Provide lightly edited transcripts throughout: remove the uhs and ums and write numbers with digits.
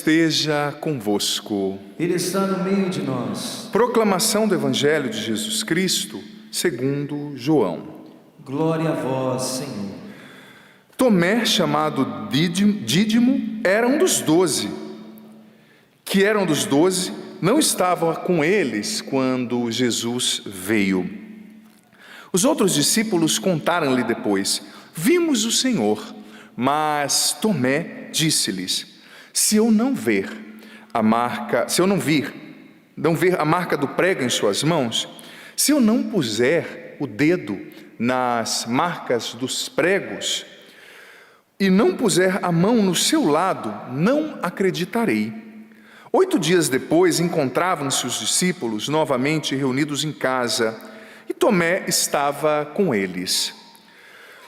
esteja convosco. Ele está no meio de nós. Proclamação do Evangelho de Jesus Cristo, segundo João. Glória a vós, Senhor. Tomé, chamado Dídimo, era um dos 12. Que eram dos 12, não estava com eles quando Jesus veio. Os outros discípulos contaram-lhe depois: vimos o Senhor. Mas Tomé disse-lhes: se eu não ver a marca do prego em suas mãos, se eu não puser o dedo nas marcas dos pregos e não puser a mão no seu lado, não acreditarei. 8 dias depois encontravam-se os discípulos novamente reunidos em casa, e Tomé estava com eles.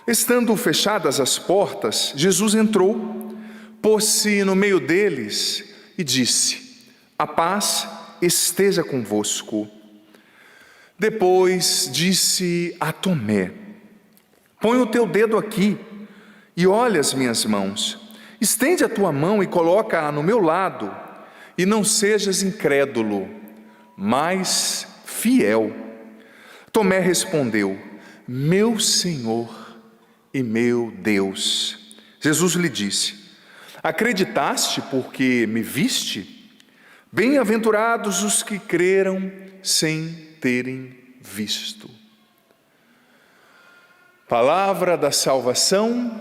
Estando fechadas as portas, Jesus entrou, pôs-se no meio deles e disse: a paz esteja convosco. Depois disse a Tomé: põe o teu dedo aqui e olha as minhas mãos. Estende a tua mão e coloca-a no meu lado, e não sejas incrédulo, mas fiel. Tomé respondeu: meu Senhor e meu Deus. Jesus lhe disse: acreditaste porque me viste? Bem-aventurados os que creram sem terem visto. Palavra da salvação.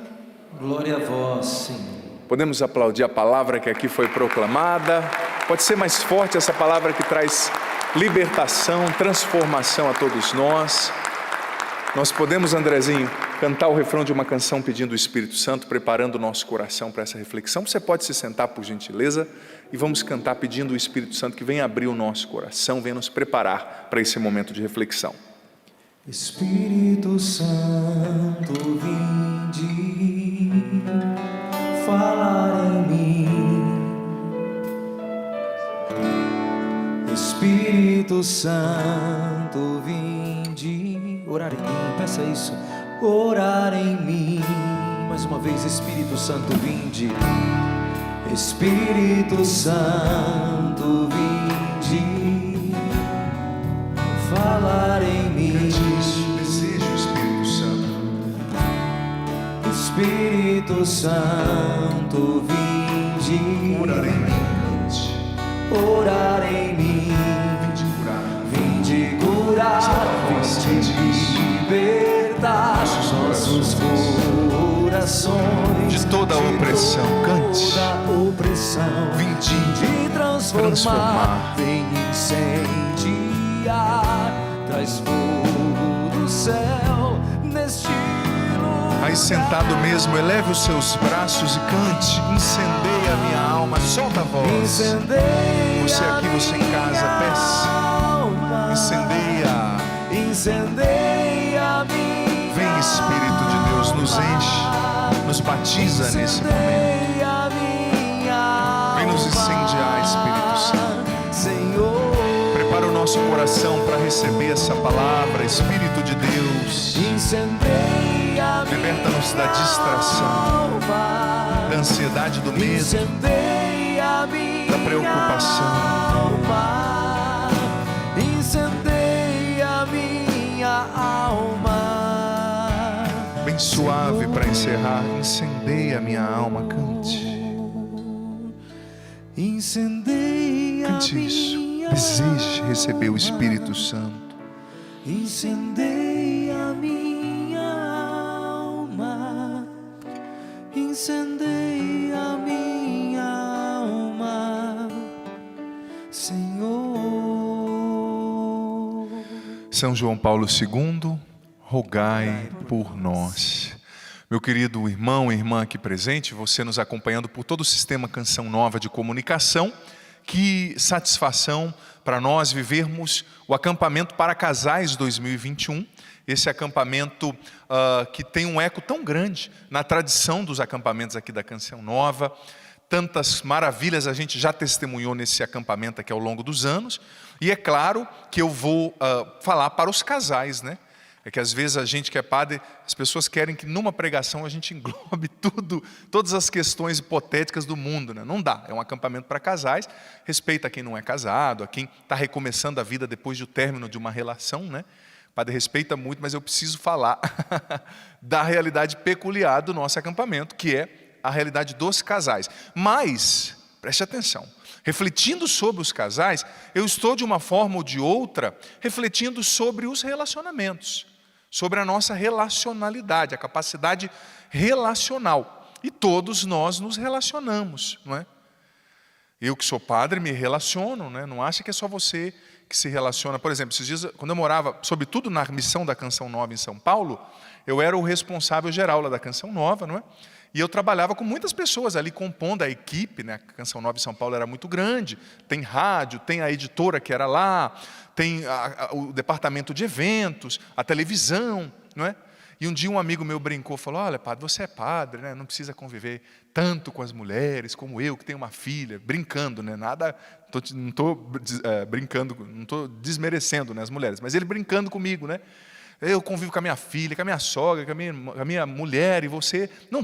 Glória a vós, Senhor. Podemos aplaudir a palavra que aqui foi proclamada. Pode ser mais forte essa palavra que traz libertação, transformação a todos nós. Nós podemos, Andrezinho, cantar o refrão de uma canção pedindo o Espírito Santo, preparando o nosso coração para essa reflexão. Você pode se sentar, por gentileza, e vamos cantar pedindo o Espírito Santo que venha abrir o nosso coração, venha nos preparar para esse momento de reflexão. Espírito Santo, vinde falar em mim. Espírito Santo, vinde orar em mim. Peça isso. Orar em mim. Mais uma vez, Espírito Santo, vinde. Espírito Santo, vinde falar em mim. Desejo, Espírito Santo. Espírito Santo, vinde Orar em mim. orar em mim. Vinde curar, vinde libertar nossos corações De toda a opressão, cante. toda opressão. Vinde transformar, vem incendiar, traz fogo do céu neste lugar. Aí sentado mesmo, eleve os seus braços e cante. Incendeia a minha alma, solta a voz. Incendeia Você aqui, você em casa, peça. Incendeia. Incendeia minha. Vem, Espírito de Deus, nos enche, nos batiza nesse momento. Vem nos incendiar, Espírito Santo. Senhor, prepara o nosso coração para receber essa palavra, Espírito de Deus. incendeia Liberta-nos da distração, da ansiedade, do medo, incendeia da preocupação. Incendeia minha alma. Bem suave para encerrar. Incendeia a minha alma, cante. Incendeia Cante isso. minha Deseje receber o Espírito Santo. Incendeia minha alma. Incendeia minha alma, Senhor. São João Paulo II, rogai por nós. Meu querido irmão e irmã aqui presente, você nos acompanhando por todo o sistema Canção Nova de comunicação, que satisfação para nós vivermos o acampamento para casais 2021, esse acampamento que tem um eco tão grande na tradição dos acampamentos aqui da Canção Nova. Tantas maravilhas a gente já testemunhou nesse acampamento aqui ao longo dos anos, e é claro que eu vou falar para os casais, né? É que às vezes a gente que é padre, as pessoas querem que numa pregação a gente englobe tudo, todas as questões hipotéticas do mundo, né? Não dá, é um acampamento para casais, respeita quem não é casado, a quem está recomeçando a vida depois do término de uma relação, né? O padre respeita muito, mas eu preciso falar da realidade peculiar do nosso acampamento, que é a realidade dos casais. Mas, preste atenção, refletindo sobre os casais, eu estou de uma forma ou de outra refletindo sobre os relacionamentos, sobre a nossa relacionalidade, a capacidade relacional. E todos nós nos relacionamos, não é? Eu que sou padre me relaciono, né? Não acha que é só você que se relaciona. Por exemplo, esses dias, quando eu morava, sobretudo na missão da Canção Nova em São Paulo, eu era o responsável geral lá da Canção Nova, não é? E eu trabalhava com muitas pessoas ali compondo a equipe, né? A Canção Nova em São Paulo era muito grande, tem rádio, tem a editora que era lá, tem o departamento de eventos, a televisão, não é? E um dia um amigo meu brincou, falou, olha padre, você é padre, né? Não precisa conviver tanto com as mulheres como eu, que tenho uma filha, brincando, né? Nada, não estou brincando, não estou desmerecendo, né, as mulheres, mas ele brincando comigo, né? Eu convivo com a minha filha, com a minha sogra, com a minha mulher, e você não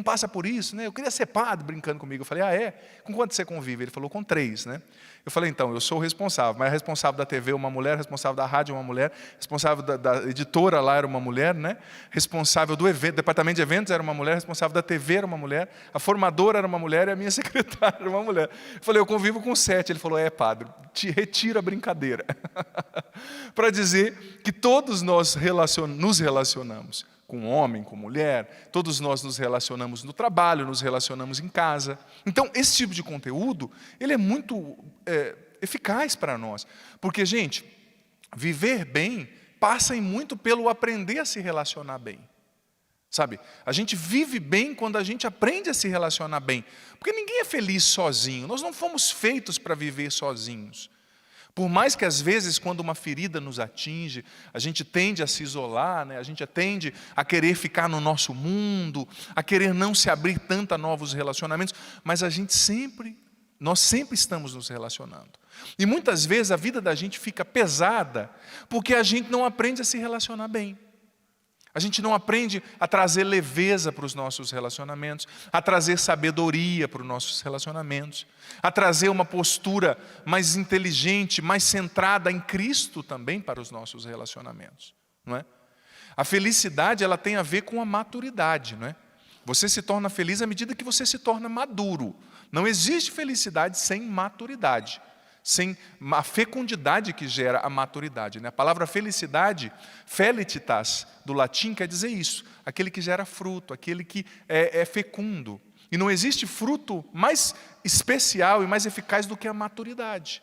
passa por isso, né? Eu queria ser padre, brincando comigo. Eu falei, é? Com quanto você convive? Ele falou, com 3, né? Eu falei, então, eu sou o responsável, mas responsável da TV uma mulher, responsável da rádio uma mulher, responsável da editora lá era uma mulher, né? Responsável do departamento de eventos era uma mulher, responsável da TV era uma mulher, a formadora era uma mulher e a minha secretária era uma mulher. Eu falei, eu convivo com 7. Ele falou, padre, retira a brincadeira. Para dizer que todos nós nos relacionamos com homem, com mulher, todos nós nos relacionamos no trabalho, nos relacionamos em casa. Então, esse tipo de conteúdo, ele é muito eficaz para nós. Porque, gente, viver bem passa muito pelo aprender a se relacionar bem. Sabe, a gente vive bem quando a gente aprende a se relacionar bem. Porque ninguém é feliz sozinho, nós não fomos feitos para viver sozinhos. Por mais que às vezes quando uma ferida nos atinge, a gente tende a se isolar, né? A gente tende a querer ficar no nosso mundo, a querer não se abrir tanto a novos relacionamentos, mas nós sempre estamos nos relacionando. E muitas vezes a vida da gente fica pesada, porque a gente não aprende a se relacionar bem. A gente não aprende a trazer leveza para os nossos relacionamentos, a trazer sabedoria para os nossos relacionamentos, a trazer uma postura mais inteligente, mais centrada em Cristo também para os nossos relacionamentos, não é? A felicidade, ela tem a ver com a maturidade, não é? Você se torna feliz à medida que você se torna maduro. Não existe felicidade sem maturidade, sem a fecundidade que gera a maturidade, né? A palavra felicidade, felicitas, do latim, quer dizer isso, aquele que gera fruto, aquele que é fecundo. E não existe fruto mais especial e mais eficaz do que a maturidade.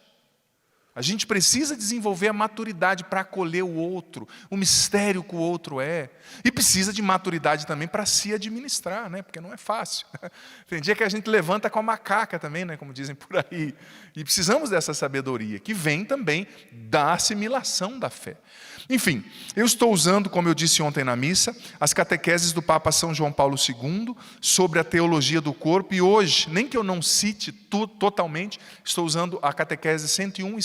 A gente precisa desenvolver a maturidade para acolher o outro, o mistério que o outro é. E precisa de maturidade também para se administrar, né? Porque não é fácil. Tem dia que a gente levanta com a macaca também, né? Como dizem por aí. E precisamos dessa sabedoria, que vem também da assimilação da fé. Enfim, eu estou usando, como eu disse ontem na missa, as catequeses do Papa São João Paulo II sobre a teologia do corpo. E hoje, nem que eu não cite totalmente, estou usando a catequese 101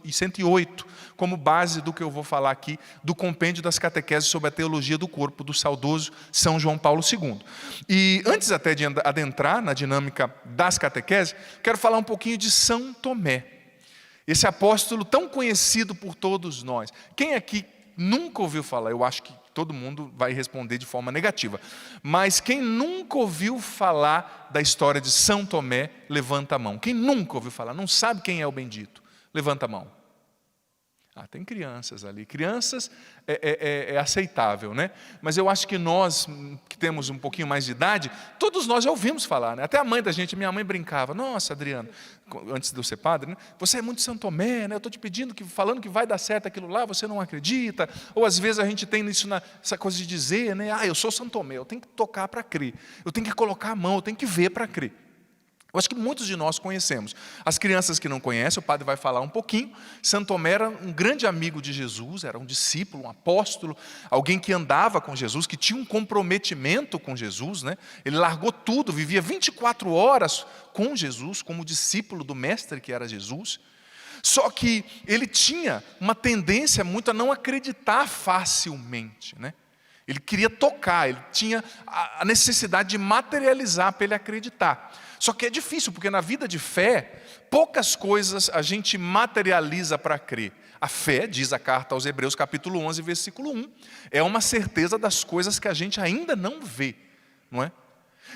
e 108 como base do que eu vou falar aqui, do compêndio das catequeses sobre a teologia do corpo do saudoso São João Paulo II. E antes até de adentrar na dinâmica das catequeses, quero falar um pouquinho de São Tomé. Esse apóstolo tão conhecido por todos nós. Quem aqui nunca ouviu falar? Eu acho que todo mundo vai responder de forma negativa. Mas quem nunca ouviu falar da história de São Tomé, levanta a mão. Quem nunca ouviu falar, não sabe quem é o bendito, levanta a mão. Tem crianças ali. Crianças é aceitável, né? Mas eu acho que nós, que temos um pouquinho mais de idade, todos nós já ouvimos falar, né? Até a mãe da gente, minha mãe brincava, nossa, Adriano, antes de eu ser padre, né? Você é muito São Tomé, né? Eu estou te pedindo, falando que vai dar certo aquilo lá, você não acredita. Ou às vezes a gente tem isso, essa coisa de dizer, né? Eu sou São Tomé, eu tenho que tocar para crer. Eu tenho que colocar a mão, eu tenho que ver para crer. Eu acho que muitos de nós conhecemos. As crianças que não conhecem, o padre vai falar um pouquinho. São Tomé era um grande amigo de Jesus, era um discípulo, um apóstolo, alguém que andava com Jesus, que tinha um comprometimento com Jesus, né? Ele largou tudo, vivia 24 horas com Jesus, como discípulo do mestre que era Jesus. Só que ele tinha uma tendência muito a não acreditar facilmente, né? Ele queria tocar, ele tinha a necessidade de materializar para ele acreditar. Só que é difícil, porque na vida de fé, poucas coisas a gente materializa para crer. A fé, diz a carta aos Hebreus capítulo 11, versículo 1, é uma certeza das coisas que a gente ainda não vê, não é?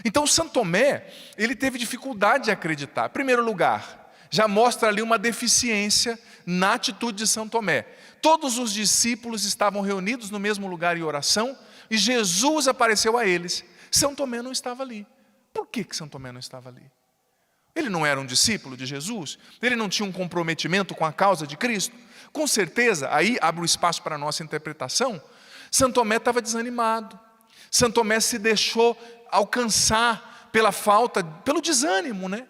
Então São Tomé, ele teve dificuldade de acreditar. Em primeiro lugar, já mostra ali uma deficiência na atitude de São Tomé. Todos os discípulos estavam reunidos no mesmo lugar em oração, e Jesus apareceu a eles. São Tomé não estava ali. Por que São Tomé não estava ali? Ele não era um discípulo de Jesus? Ele não tinha um comprometimento com a causa de Cristo? Com certeza, aí abre o espaço para a nossa interpretação, São Tomé estava desanimado. São Tomé se deixou alcançar pelo desânimo, né?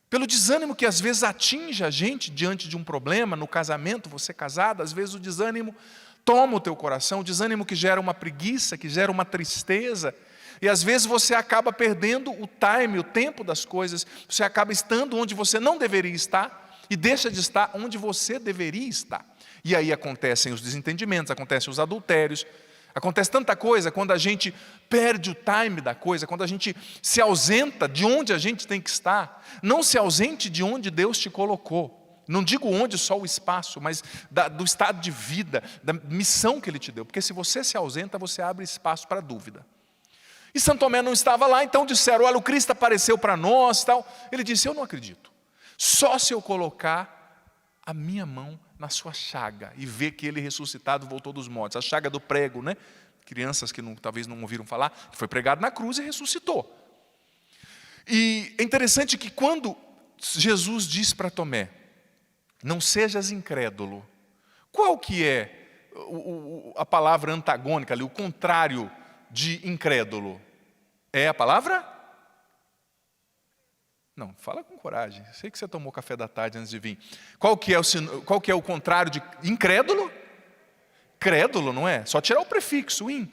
Pelo desânimo que às vezes atinge a gente diante de um problema, no casamento, você casado, às vezes o desânimo toma o teu coração, o desânimo que gera uma preguiça, que gera uma tristeza, e às vezes você acaba perdendo o time, o tempo das coisas, você acaba estando onde você não deveria estar, e deixa de estar onde você deveria estar. E aí acontecem os desentendimentos, acontecem os adultérios, acontece tanta coisa quando a gente perde o time da coisa, quando a gente se ausenta de onde a gente tem que estar. Não se ausente de onde Deus te colocou. Não digo onde só o espaço, mas do estado de vida, da missão que Ele te deu. Porque se você se ausenta, você abre espaço para dúvida. E São Tomé não estava lá, então disseram, olha, o Cristo apareceu para nós e tal. Ele disse, eu não acredito. Só se eu colocar a minha mão na sua chaga e ver que ele ressuscitado voltou dos mortos. A chaga do prego, né? Crianças que talvez não ouviram falar, foi pregado na cruz e ressuscitou. E é interessante que quando Jesus diz para Tomé, não sejas incrédulo, qual que é a palavra antagônica ali, o contrário de incrédulo? É a palavra? Não, fala com coragem. Sei que você tomou café da tarde antes de vir. Qual que é o contrário de incrédulo? Crédulo, não é? Só tirar o prefixo, in.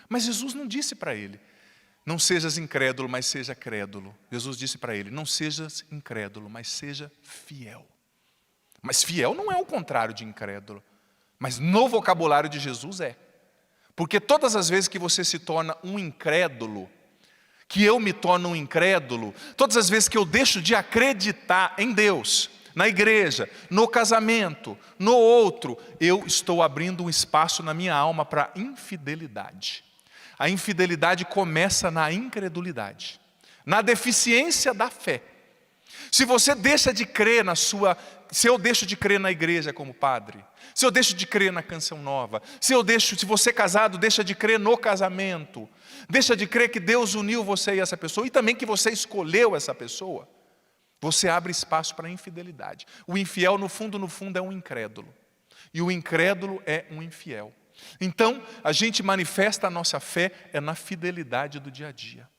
Mas Jesus não disse para ele, não sejas incrédulo, mas seja crédulo. Jesus disse para ele, não sejas incrédulo, mas seja fiel. Mas fiel não é o contrário de incrédulo. Mas no vocabulário de Jesus é. Porque todas as vezes que você se torna um incrédulo, que eu me torno um incrédulo, todas as vezes que eu deixo de acreditar em Deus, na igreja, no casamento, no outro, eu estou abrindo um espaço na minha alma para infidelidade. A infidelidade começa na incredulidade, na deficiência da fé. Se você deixa de crer se eu deixo de crer na igreja como padre, se eu deixo de crer na canção nova, se você casado deixa de crer no casamento, deixa de crer que Deus uniu você e essa pessoa, e também que você escolheu essa pessoa, você abre espaço para a infidelidade. O infiel, no fundo, é um incrédulo. E o incrédulo é um infiel. Então, a gente manifesta a nossa fé na fidelidade do dia a dia.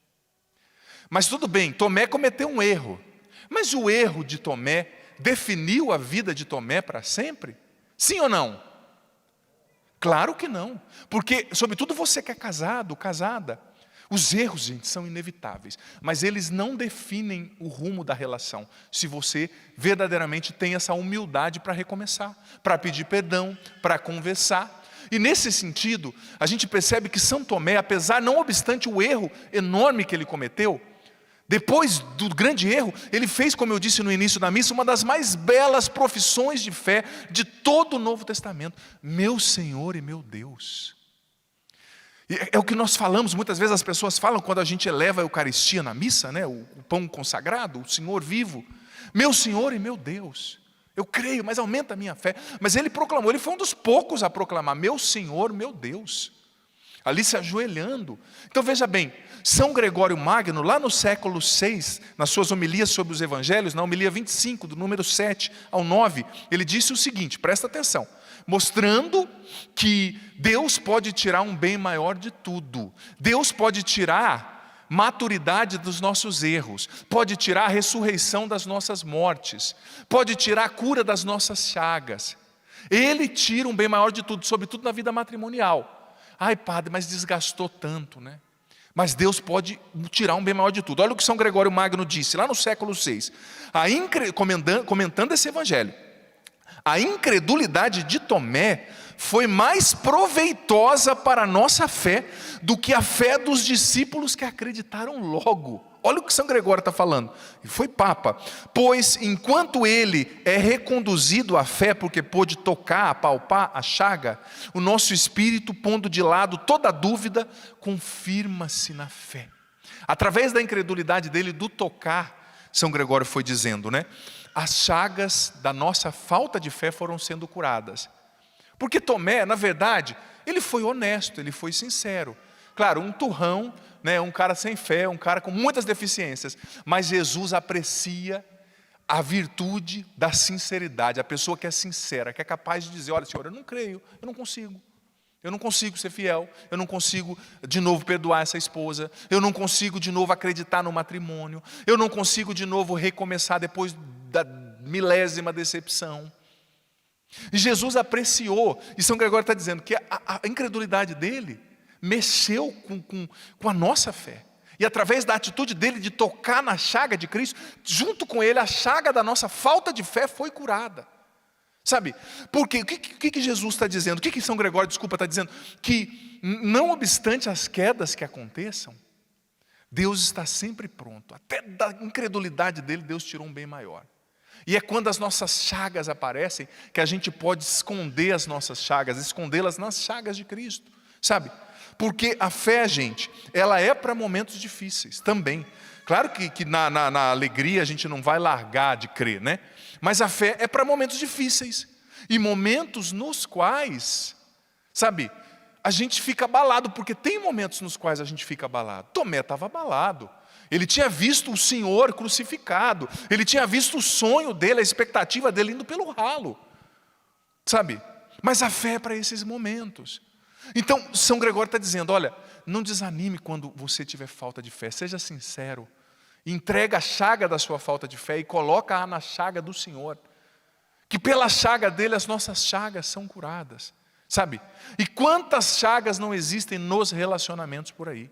Mas tudo bem, Tomé cometeu um erro. Mas o erro de Tomé definiu a vida de Tomé para sempre? Sim ou não? Claro que não. Porque, sobretudo você que é casado, casada, os erros, gente, são inevitáveis. Mas eles não definem o rumo da relação. Se você verdadeiramente tem essa humildade para recomeçar, para pedir perdão, para conversar. E nesse sentido, a gente percebe que São Tomé, apesar, não obstante o erro enorme que ele cometeu, depois do grande erro, ele fez, como eu disse no início da missa, uma das mais belas profissões de fé de todo o Novo Testamento. Meu Senhor e meu Deus. É o que nós falamos, muitas vezes as pessoas falam quando a gente eleva a Eucaristia na missa, né? O pão consagrado, o Senhor vivo. Meu Senhor e meu Deus. Eu creio, mas aumenta a minha fé. Mas ele proclamou, ele foi um dos poucos a proclamar, meu Senhor, meu Deus. Ali se ajoelhando. Então veja bem, São Gregório Magno, lá no século VI, nas suas homilias sobre os evangelhos, na homilia 25, do número 7 ao 9, ele disse o seguinte, presta atenção, mostrando que Deus pode tirar um bem maior de tudo. Deus pode tirar maturidade dos nossos erros, pode tirar a ressurreição das nossas mortes, pode tirar a cura das nossas chagas. Ele tira um bem maior de tudo, sobretudo na vida matrimonial. Ai, padre, mas desgastou tanto, né? Mas Deus pode tirar um bem maior de tudo. Olha o que São Gregório Magno disse, lá no século VI, comentando esse evangelho. A incredulidade de Tomé foi mais proveitosa para a nossa fé do que a fé dos discípulos que acreditaram logo. Olha o que São Gregório está falando, e foi Papa. Pois enquanto ele é reconduzido à fé, porque pôde tocar, apalpar a chaga, o nosso espírito, pondo de lado toda dúvida, confirma-se na fé. Através da incredulidade dele, do tocar, São Gregório foi dizendo, né? As chagas da nossa falta de fé foram sendo curadas. Porque Tomé, na verdade, ele foi honesto, ele foi sincero. Claro, um turrão, né, um cara sem fé, um cara com muitas deficiências. Mas Jesus aprecia a virtude da sinceridade. A pessoa que é sincera, que é capaz de dizer, olha, Senhor, eu não creio, eu não consigo. Eu não consigo ser fiel, eu não consigo de novo perdoar essa esposa, eu não consigo de novo acreditar no matrimônio, eu não consigo de novo recomeçar depois da milésima decepção. E Jesus apreciou, e São Gregório está dizendo que a incredulidade dele mexeu com a nossa fé. E através da atitude dele de tocar na chaga de Cristo, junto com ele a chaga da nossa falta de fé foi curada. Sabe, porque o que Jesus está dizendo? O que São Gregório, está dizendo? Que não obstante as quedas que aconteçam, Deus está sempre pronto. Até da incredulidade dele, Deus tirou um bem maior. E é quando as nossas chagas aparecem, que a gente pode esconder as nossas chagas, escondê-las nas chagas de Cristo. Sabe, porque a fé, gente, ela é para momentos difíceis também. Claro que na alegria a gente não vai largar de crer, né? Mas a fé é para momentos difíceis. E momentos nos quais, sabe, a gente fica abalado. Porque tem momentos nos quais a gente fica abalado. Tomé estava abalado. Ele tinha visto o Senhor crucificado. Ele tinha visto o sonho dele, a expectativa dele indo pelo ralo. Sabe, mas a fé é para esses momentos. Então, São Gregório está dizendo, olha, não desanime quando você tiver falta de fé. Seja sincero. Entrega a chaga da sua falta de fé e coloca-a na chaga do Senhor. Que pela chaga dele as nossas chagas são curadas. Sabe? E quantas chagas não existem nos relacionamentos por aí?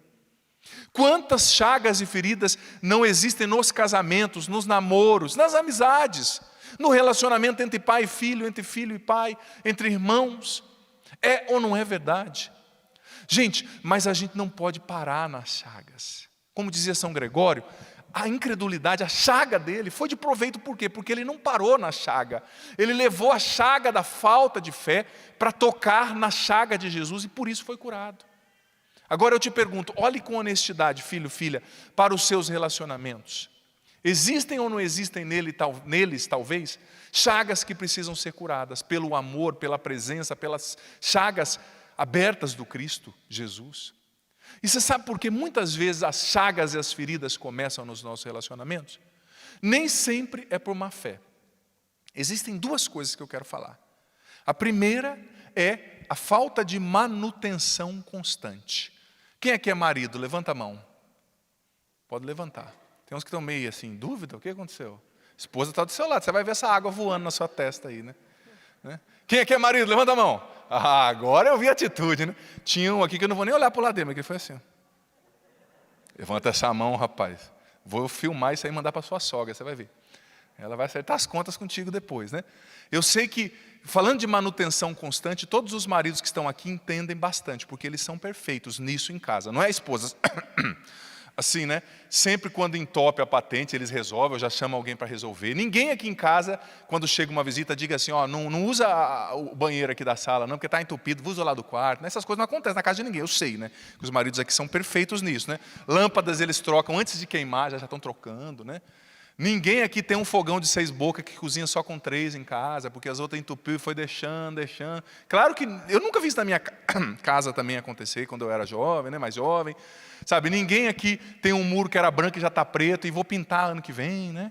Quantas chagas e feridas não existem nos casamentos, nos namoros, nas amizades, no relacionamento entre pai e filho, entre filho e pai, entre irmãos? É ou não é verdade? Gente, mas a gente não pode parar nas chagas. Como dizia São Gregório, a incredulidade, a chaga dele foi de proveito por quê? Porque ele não parou na chaga. Ele levou a chaga da falta de fé para tocar na chaga de Jesus e por isso foi curado. Agora eu te pergunto, olhe com honestidade, filho, filha, para os seus relacionamentos. Existem ou não existem neles, talvez, chagas que precisam ser curadas pelo amor, pela presença, pelas chagas abertas do Cristo Jesus? E você sabe por que muitas vezes as chagas e as feridas começam nos nossos relacionamentos? Nem sempre é por má fé. Existem duas coisas que eu quero falar. A primeira é a falta de manutenção constante. Quem aqui é marido? Levanta a mão. Pode levantar. Tem uns que estão meio assim, em dúvida, o que aconteceu? A esposa está do seu lado, você vai ver essa água voando na sua testa aí, né? Quem aqui é marido? Levanta a mão. Ah, agora eu vi a atitude, né? Tinha um aqui que eu não vou nem olhar para o lado dele, mas que foi assim. Levanta essa mão, rapaz. Vou filmar isso aí e mandar para sua sogra, você vai ver. Ela vai acertar as contas contigo depois, né? Eu sei que, falando de manutenção constante, todos os maridos que estão aqui entendem bastante, porque eles são perfeitos nisso em casa. Não é a esposa... Assim, né? Sempre quando entope a patente, eles resolvem, eu já chamo alguém para resolver. Ninguém aqui em casa, quando chega uma visita, diga assim, ó, não usa o banheiro aqui da sala, não, porque está entupido, usa lá do quarto. Essas coisas não acontecem na casa de ninguém, eu sei, né? Os maridos aqui são perfeitos nisso, né? Lâmpadas eles trocam antes de queimar, já estão trocando, né? Ninguém aqui tem um fogão de 6 bocas que cozinha só com 3 em casa, porque as outras entupiu e foi deixando. Claro que eu nunca vi isso na minha casa também acontecer, quando eu era jovem, né, mais jovem. Sabe, ninguém aqui tem um muro que era branco e já está preto e vou pintar ano que vem, né?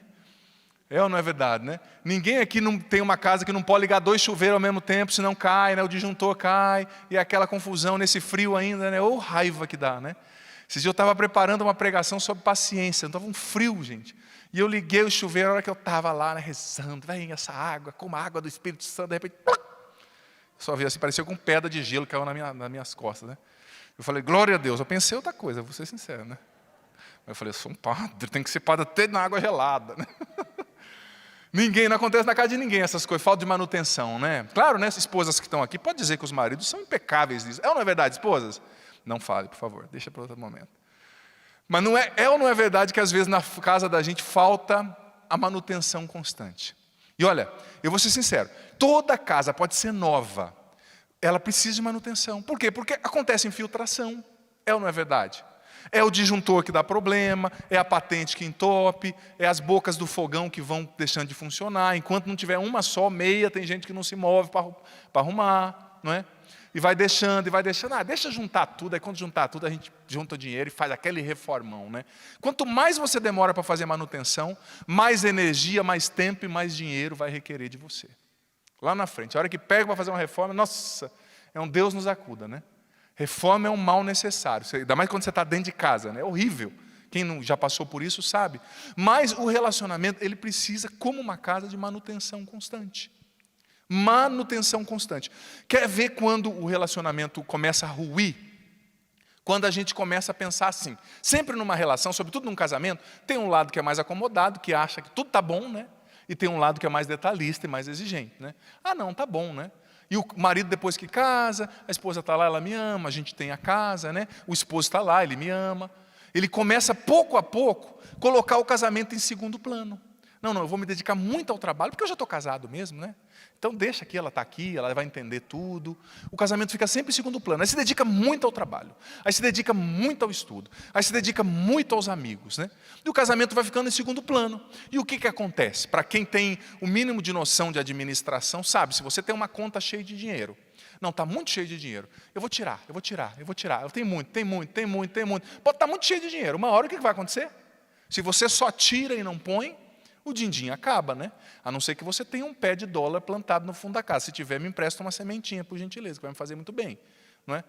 É ou não é verdade, né? Ninguém aqui não tem uma casa que não pode ligar 2 chuveiros ao mesmo tempo, senão cai, né? O disjuntor cai, e aquela confusão nesse frio ainda, né? Ô raiva que dá, né? Esses dias eu estava preparando uma pregação sobre paciência, estava um frio, gente. E eu liguei o chuveiro, na hora que eu estava lá, né, rezando, vem essa água, como a água do Espírito Santo, de repente, só vi assim, parecia com um pedra de gelo que caiu nas minhas costas, né? Eu falei, glória a Deus, eu pensei outra coisa, vou ser sincero, né? Eu falei, eu sou um padre, tem que ser padre até na água gelada, né? Ninguém, não acontece na casa de ninguém essas coisas, falta de manutenção, né? Claro, né, esposas que estão aqui, pode dizer que os maridos são impecáveis nisso. É ou não é verdade, esposas? Não fale, por favor, deixa para outro momento. Mas não é ou não é verdade que às vezes na casa da gente falta a manutenção constante? E olha, eu vou ser sincero, toda casa pode ser nova, ela precisa de manutenção. Por quê? Porque acontece infiltração, é ou não é verdade? É o disjuntor que dá problema, é a patente que entope, é as bocas do fogão que vão deixando de funcionar. Enquanto não tiver uma só, meia, tem gente que não se move para arrumar, não é? E vai deixando, deixa juntar tudo, aí quando juntar tudo a gente junta dinheiro e faz aquele reformão, né? Quanto mais você demora para fazer manutenção, mais energia, mais tempo e mais dinheiro vai requerer de você. Lá na frente, a hora que pega para fazer uma reforma, nossa, é um Deus nos acuda, né? Reforma é um mal necessário, ainda mais quando você está dentro de casa, né? É horrível. Quem não já passou por isso sabe. Mas o relacionamento, ele precisa, como uma casa, de manutenção constante. Manutenção constante. Quer ver quando o relacionamento começa a ruir? Quando a gente começa a pensar assim. Sempre numa relação, sobretudo num casamento, tem um lado que é mais acomodado, que acha que tudo está bom, né? E tem um lado que é mais detalhista e mais exigente, né? Ah, não, tá bom, né? E o marido, depois que casa, a esposa está lá, ela me ama, a gente tem a casa, né? O esposo está lá, ele me ama. Ele começa, pouco a pouco, colocar o casamento em segundo plano. Não, eu vou me dedicar muito ao trabalho, porque eu já estou casado mesmo, né? Então deixa aqui, ela está aqui, ela vai entender tudo. O casamento fica sempre em segundo plano. Aí se dedica muito ao trabalho, aí se dedica muito ao estudo, aí se dedica muito aos amigos, né? E o casamento vai ficando em segundo plano. E o que acontece? Para quem tem o mínimo de noção de administração, sabe, se você tem uma conta cheia de dinheiro, não, está muito cheio de dinheiro, eu vou tirar. Eu tenho muito. Pode estar muito cheio de dinheiro, uma hora o que vai acontecer? Se você só tira e não põe, o din-din acaba, né? A não ser que você tenha um pé de dólar plantado no fundo da casa. Se tiver, me empresta uma sementinha, por gentileza, que vai me fazer muito bem, não é?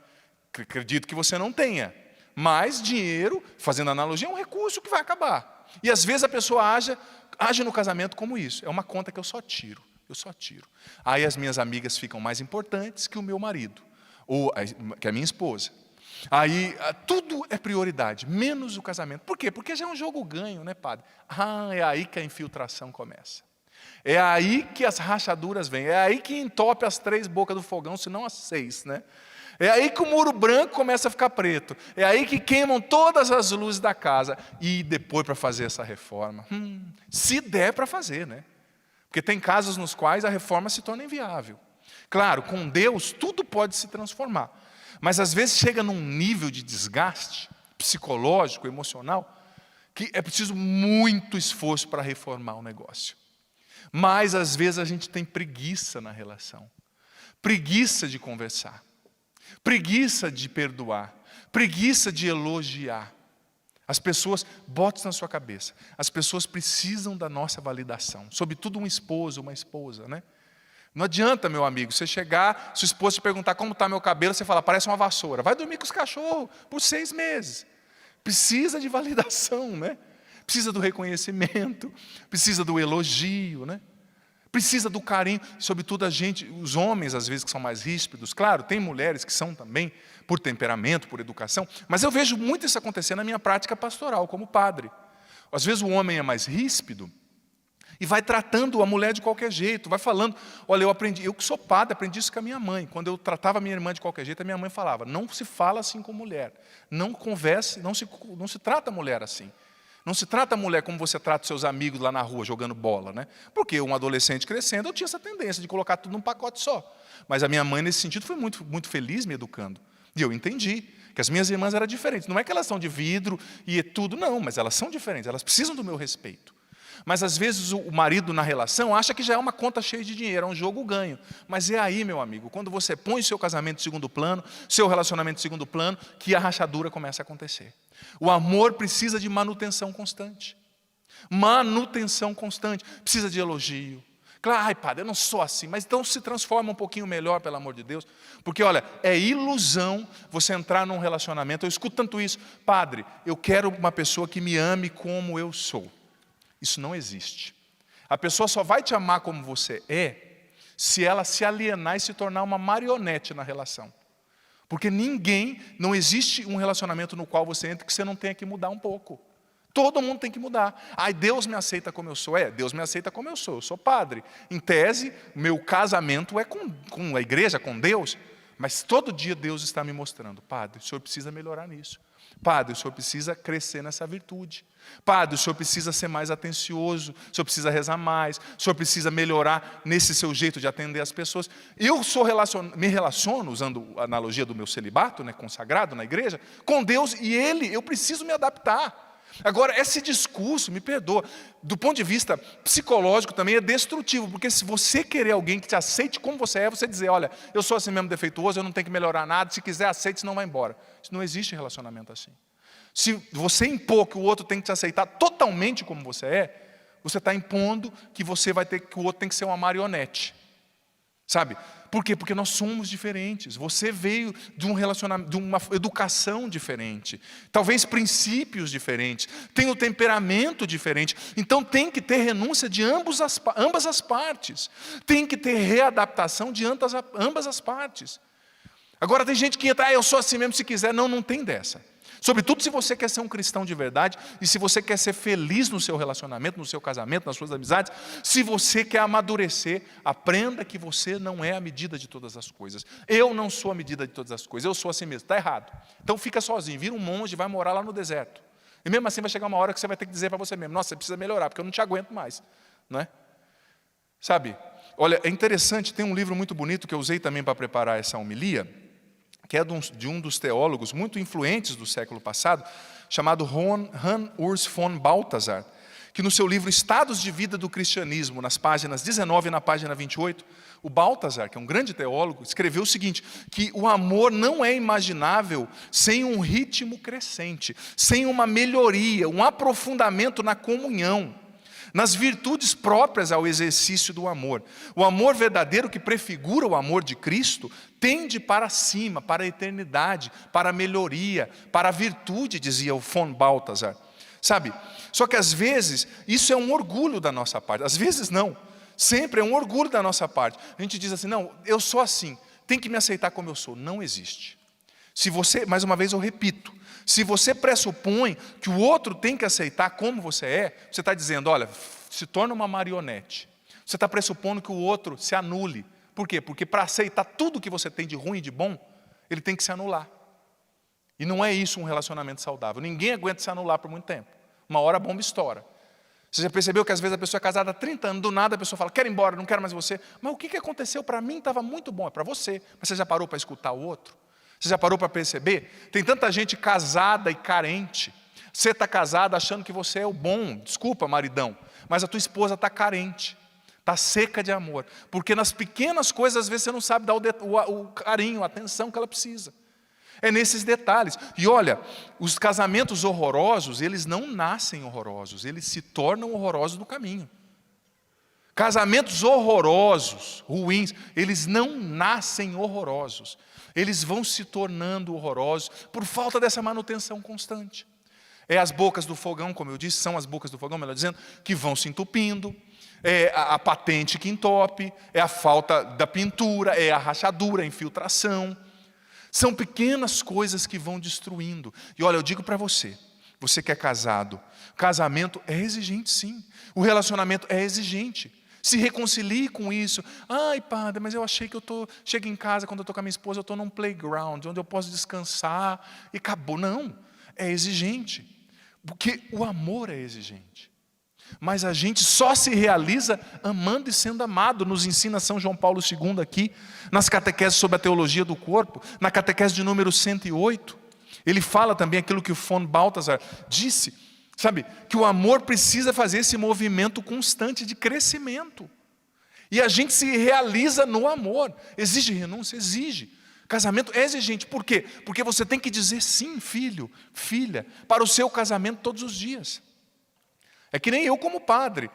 Acredito que você não tenha. Mas dinheiro, fazendo analogia, é um recurso que vai acabar. E às vezes a pessoa age no casamento como isso. É uma conta que eu só tiro. Aí as minhas amigas ficam mais importantes que o meu marido, ou que a minha esposa. Aí tudo é prioridade, menos o casamento. Por quê? Porque já é um jogo ganho, né, padre? É aí que a infiltração começa. É aí que as rachaduras vêm. É aí que entope as 3 bocas do fogão, se não as 6, né? É aí que o muro branco começa a ficar preto. É aí que queimam todas as luzes da casa. E depois para fazer essa reforma, se der para fazer, né? Porque tem casos nos quais a reforma se torna inviável. Claro, com Deus tudo pode se transformar. Mas às vezes chega num nível de desgaste psicológico, emocional, que é preciso muito esforço para reformar o negócio. Mas às vezes a gente tem preguiça na relação, preguiça de conversar, preguiça de perdoar, preguiça de elogiar. As pessoas, bote na sua cabeça, as pessoas precisam da nossa validação, sobretudo um esposo, uma esposa, né? Não adianta, meu amigo, você chegar, sua esposa te perguntar como está meu cabelo, você fala, parece uma vassoura. Vai dormir com os cachorros por 6 meses. Precisa de validação, né? Precisa do reconhecimento, precisa do elogio, né? Precisa do carinho, sobretudo os homens às vezes que são mais ríspidos. Claro, tem mulheres que são também por temperamento, por educação, mas eu vejo muito isso acontecer na minha prática pastoral como padre. Às vezes o homem é mais ríspido, e vai tratando a mulher de qualquer jeito, vai falando, olha, eu que sou padre, aprendi isso com a minha mãe. Quando eu tratava a minha irmã de qualquer jeito, a minha mãe falava, não se fala assim com mulher, não converse, não se trata a mulher assim. Não se trata a mulher como você trata os seus amigos lá na rua, jogando bola, né? Porque um adolescente crescendo, eu tinha essa tendência de colocar tudo num pacote só. Mas a minha mãe, nesse sentido, foi muito, muito feliz me educando. E eu entendi que as minhas irmãs eram diferentes. Não é que elas são de vidro e tudo, não, mas elas são diferentes, elas precisam do meu respeito. Mas às vezes o marido na relação acha que já é uma conta cheia de dinheiro, é um jogo ganho. Mas é aí, meu amigo, quando você põe o seu casamento em segundo plano, seu relacionamento em segundo plano, que a rachadura começa a acontecer. O amor precisa de manutenção constante. Manutenção constante. Precisa de elogio. Claro, ai padre, eu não sou assim, mas então se transforma um pouquinho melhor, pelo amor de Deus. Porque olha, é ilusão você entrar num relacionamento, eu escuto tanto isso, padre, eu quero uma pessoa que me ame como eu sou. Isso não existe. A pessoa só vai te amar como você é, se ela se alienar e se tornar uma marionete na relação. Porque não existe um relacionamento no qual você entra que você não tenha que mudar um pouco. Todo mundo tem que mudar. Ai, Deus me aceita como eu sou. Deus me aceita como eu sou padre. Em tese, meu casamento é com a igreja, com Deus, mas todo dia Deus está me mostrando: padre, o senhor precisa melhorar nisso. Padre, o senhor precisa crescer nessa virtude. Padre, o senhor precisa ser mais atencioso, o senhor precisa rezar mais, o senhor precisa melhorar nesse seu jeito de atender as pessoas. Eu me relaciono, usando a analogia do meu celibato, né, consagrado na igreja, com Deus e eu preciso me adaptar. Agora, esse discurso, me perdoa, do ponto de vista psicológico também é destrutivo, porque se você querer alguém que te aceite como você é, você dizer: olha, eu sou assim mesmo defeituoso, eu não tenho que melhorar nada, se quiser aceite, senão vai embora. Não existe relacionamento assim. Se você impor que o outro tem que te aceitar totalmente como você é, você está impondo que que o outro tem que ser uma marionete. Sabe? Por quê? Porque nós somos diferentes. Você veio de um relacionamento, de uma educação diferente, talvez princípios diferentes, tem um temperamento diferente. Então tem que ter renúncia de ambas as partes. Tem que ter readaptação de ambas as partes. Agora tem gente que entra: eu sou assim mesmo se quiser. Não tem dessa. Sobretudo se você quer ser um cristão de verdade e se você quer ser feliz no seu relacionamento, no seu casamento, nas suas amizades, se você quer amadurecer, aprenda que você não é a medida de todas as coisas. Eu não sou a medida de todas as coisas, eu sou assim mesmo. Está errado. Então fica sozinho, vira um monge e vai morar lá no deserto. E mesmo assim vai chegar uma hora que você vai ter que dizer para você mesmo: nossa, você precisa melhorar, porque eu não te aguento mais. Não é? Sabe, olha, é interessante, tem um livro muito bonito que eu usei também para preparar essa homilia, que é de um dos teólogos muito influentes do século passado, chamado Hans Urs von Balthasar, que no seu livro Estados de Vida do Cristianismo, nas páginas 19 e na página 28, o Balthasar, que é um grande teólogo, escreveu o seguinte: que o amor não é imaginável sem um ritmo crescente, sem uma melhoria, um aprofundamento na comunhão, nas virtudes próprias ao exercício do amor. O amor verdadeiro, que prefigura o amor de Cristo, tende para cima, para a eternidade, para a melhoria, para a virtude, dizia o von Balthasar. Sabe? Só que às vezes isso é um orgulho da nossa parte. Às vezes não. Sempre é um orgulho da nossa parte. A gente diz assim: não, eu sou assim, tem que me aceitar como eu sou. Não existe. Se você, mais uma vez eu repito, se você pressupõe que o outro tem que aceitar como você está dizendo: olha, se torna uma marionete. Você está pressupondo que o outro se anule. Por quê? Porque para aceitar tudo que você tem de ruim e de bom, ele tem que se anular. E não é isso um relacionamento saudável. Ninguém aguenta se anular por muito tempo. Uma hora a bomba estoura. Você já percebeu que às vezes a pessoa é casada há 30 anos, do nada a pessoa fala: quero ir embora, não quero mais você. Mas o que aconteceu? Para mim estava muito bom, é para você. Mas você já parou para escutar o outro? Você já parou para perceber? Tem tanta gente casada e carente. Você está casada achando que você é o bom. Desculpa, maridão, mas a tua esposa está carente, está seca de amor. Porque nas pequenas coisas, às vezes, você não sabe dar o carinho, a atenção que ela precisa. É nesses detalhes. E olha, os casamentos horrorosos, eles não nascem horrorosos, eles se tornam horrorosos no caminho. Casamentos horrorosos, ruins, eles não nascem horrorosos. Eles vão se tornando horrorosos por falta dessa manutenção constante. É as bocas do fogão, como eu disse, são as bocas do fogão, melhor dizendo, que vão se entupindo. É a patente que entope, é a falta da pintura, é a rachadura, a infiltração. São pequenas coisas que vão destruindo. E olha, eu digo para você que é casado, o casamento é exigente sim. O relacionamento é exigente. Se reconcilie com isso. Ai, padre, mas eu achei que chego em casa, quando eu estou com a minha esposa, eu estou num playground, onde eu posso descansar, e acabou. Não, é exigente. Porque o amor é exigente. Mas a gente só se realiza amando e sendo amado, nos ensina São João Paulo II aqui, nas catequeses sobre a teologia do corpo, na catequese de número 108. Ele fala também aquilo que o von Balthasar disse, sabe, que o amor precisa fazer esse movimento constante de crescimento. E a gente se realiza no amor. Exige renúncia? Exige. Casamento é exigente. Por quê? Porque você tem que dizer sim, filho, filha, para o seu casamento todos os dias. É que nem eu como padre.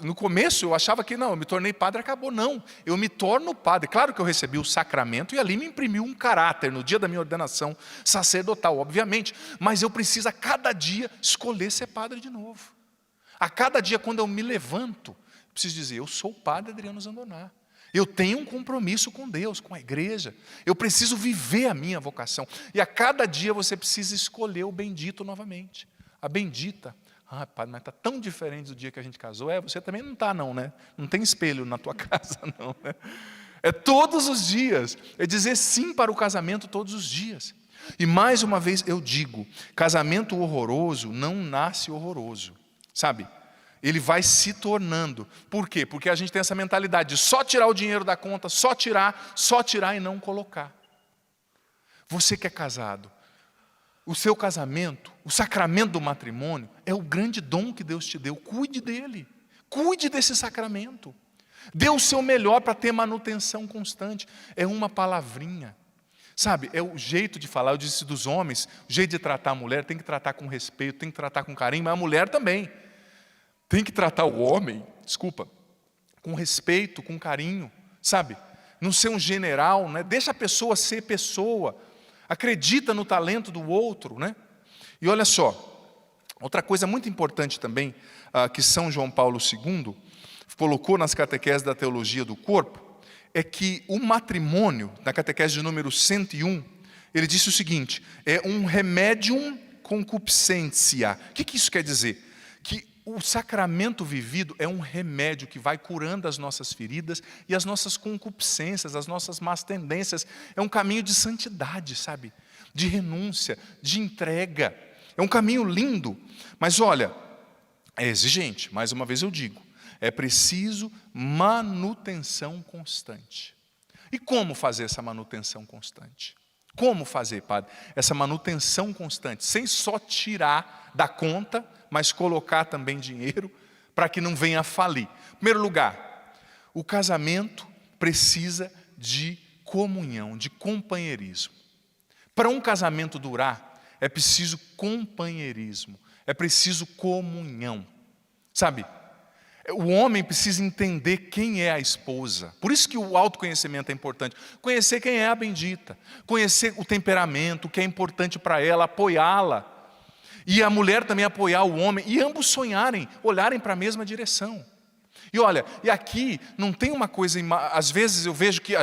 No começo eu achava que não, eu me tornei padre, acabou. Não, eu me torno padre. Claro que eu recebi o sacramento e ali me imprimiu um caráter no dia da minha ordenação sacerdotal, obviamente. Mas eu preciso a cada dia escolher ser padre de novo. A cada dia, quando eu me levanto, preciso dizer: eu sou o padre Adriano Zandoná. Eu tenho um compromisso com Deus, com a igreja. Eu preciso viver a minha vocação. E a cada dia você precisa escolher o bendito novamente. A bendita. Ah, padre, mas está tão diferente do dia que a gente casou. Você também não está não, né? Não tem espelho na tua casa não, né? É todos os dias. É dizer sim para o casamento todos os dias. E mais uma vez eu digo, casamento horroroso não nasce horroroso, sabe? Ele vai se tornando. Por quê? Porque a gente tem essa mentalidade de só tirar o dinheiro da conta, só tirar e não colocar. Você que é casado, o seu casamento, o sacramento do matrimônio, é o grande dom que Deus te deu. Cuide dele, cuide desse sacramento. Dê o seu melhor para ter manutenção constante. É uma palavrinha. Sabe, é o jeito de falar, eu disse dos homens, o jeito de tratar a mulher, tem que tratar com respeito, tem que tratar com carinho, mas a mulher também. Tem que tratar o homem, com respeito, com carinho, sabe? Não ser um general, né? Deixa a pessoa ser pessoa. Acredita no talento do outro, né? E olha só, outra coisa muito importante também, que São João Paulo II colocou nas catequeses da teologia do corpo, é que o matrimônio, na catequese de número 101, ele disse o seguinte, é um remedium concupiscentia. O que isso quer dizer? Que o sacramento vivido é um remédio que vai curando as nossas feridas e as nossas concupiscências, as nossas más tendências. É um caminho de santidade, sabe? De renúncia, de entrega. É um caminho lindo. Mas olha, é exigente, mais uma vez eu digo. É preciso manutenção constante. E como fazer essa manutenção constante? Como fazer, padre, essa manutenção constante, sem só tirar da conta, mas colocar também dinheiro para que não venha a falir? Em primeiro lugar, o casamento precisa de comunhão, de companheirismo. Para um casamento durar, é preciso companheirismo, é preciso comunhão. Sabe? O homem precisa entender quem é a esposa. Por isso que o autoconhecimento é importante. Conhecer quem é a bendita. Conhecer o temperamento, o que é importante para ela, apoiá-la. E a mulher também apoiar o homem. E ambos sonharem, olharem para a mesma direção. E olha, e aqui não tem uma coisa, às vezes eu vejo que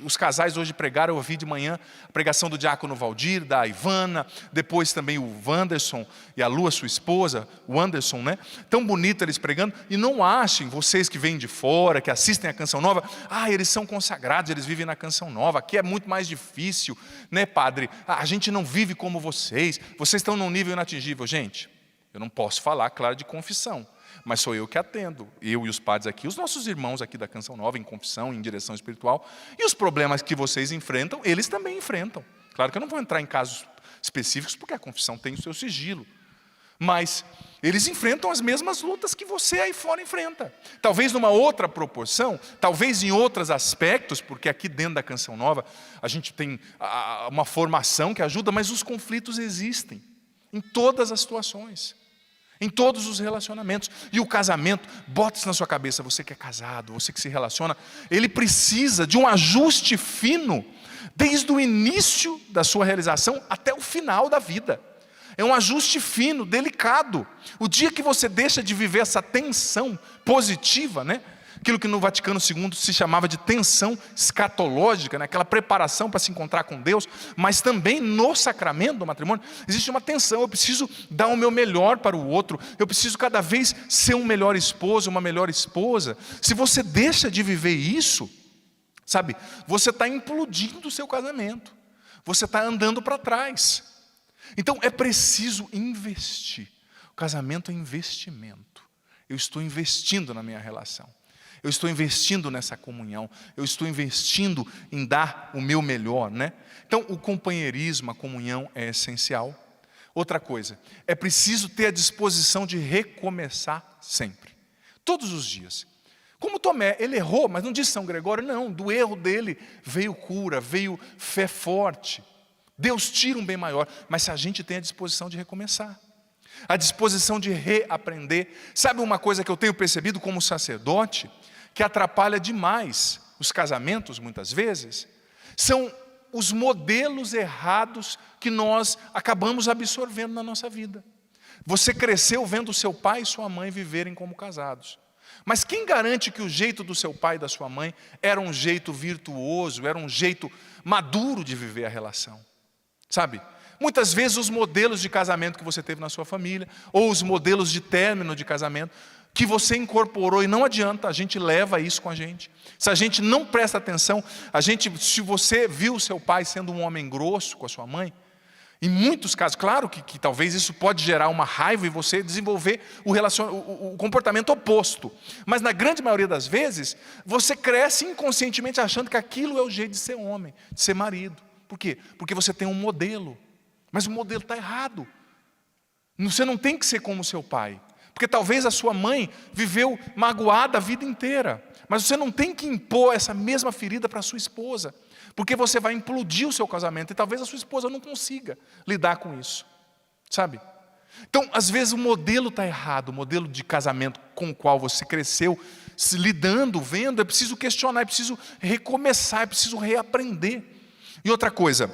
os casais hoje pregaram, eu ouvi de manhã a pregação do diácono Valdir, da Ivana, depois também o Wanderson e a Lua, sua esposa, o Anderson, né? Tão bonito eles pregando, e não achem, vocês que vêm de fora, que assistem a Canção Nova, eles são consagrados, eles vivem na Canção Nova, aqui é muito mais difícil, né, padre? A gente não vive como vocês estão num nível inatingível. Gente, eu não posso falar, claro, de confissão. Mas sou eu que atendo, eu e os padres aqui, os nossos irmãos aqui da Canção Nova, em confissão, em direção espiritual, e os problemas que vocês enfrentam, eles também enfrentam. Claro que eu não vou entrar em casos específicos, porque a confissão tem o seu sigilo, mas eles enfrentam as mesmas lutas que você aí fora enfrenta. Talvez numa outra proporção, talvez em outros aspectos, porque aqui dentro da Canção Nova, a gente tem uma formação que ajuda, mas os conflitos existem, em todas as situações. Em todos os relacionamentos. E o casamento, bota isso na sua cabeça, você que é casado, você que se relaciona, ele precisa de um ajuste fino, desde o início da sua realização até o final da vida. É um ajuste fino, delicado. O dia que você deixa de viver essa tensão positiva, né? Aquilo que no Vaticano II se chamava de tensão escatológica, né? Aquela preparação para se encontrar com Deus, mas também no sacramento do matrimônio existe uma tensão. Eu preciso dar o meu melhor para o outro, eu preciso cada vez ser um melhor esposo, uma melhor esposa. Se você deixa de viver isso, sabe, você está implodindo o seu casamento, você está andando para trás. Então é preciso investir. O casamento é investimento. Eu estou investindo na minha relação. Eu estou investindo nessa comunhão, eu estou investindo em dar o meu melhor, né? Então, o companheirismo, a comunhão é essencial. Outra coisa, é preciso ter a disposição de recomeçar sempre, todos os dias. Como Tomé, ele errou, mas não disse São Gregório, não, do erro dele veio cura, veio fé forte. Deus tira um bem maior, mas se a gente tem a disposição de recomeçar, a disposição de reaprender. Sabe uma coisa que eu tenho percebido como sacerdote, que atrapalha demais os casamentos muitas vezes? São os modelos errados que nós acabamos absorvendo na nossa vida. Você cresceu vendo seu pai e sua mãe viverem como casados. Mas quem garante que o jeito do seu pai e da sua mãe era um jeito virtuoso, era um jeito maduro de viver a relação? Sabe? Muitas vezes os modelos de casamento que você teve na sua família, ou os modelos de término de casamento, que você incorporou, e não adianta, a gente leva isso com a gente. Se a gente não presta atenção, se você viu o seu pai sendo um homem grosso com a sua mãe, em muitos casos, claro que talvez isso pode gerar uma raiva e você desenvolver o comportamento oposto. Mas na grande maioria das vezes, você cresce inconscientemente achando que aquilo é o jeito de ser homem, de ser marido. Por quê? Porque você tem um modelo. Mas o modelo está errado. Você não tem que ser como seu pai. Porque talvez a sua mãe viveu magoada a vida inteira. Mas você não tem que impor essa mesma ferida para a sua esposa. Porque você vai implodir o seu casamento. E talvez a sua esposa não consiga lidar com isso. Sabe? Então, às vezes o modelo está errado. O modelo de casamento com o qual você cresceu, se lidando, vendo. É preciso questionar, é preciso recomeçar, é preciso reaprender. E outra coisa,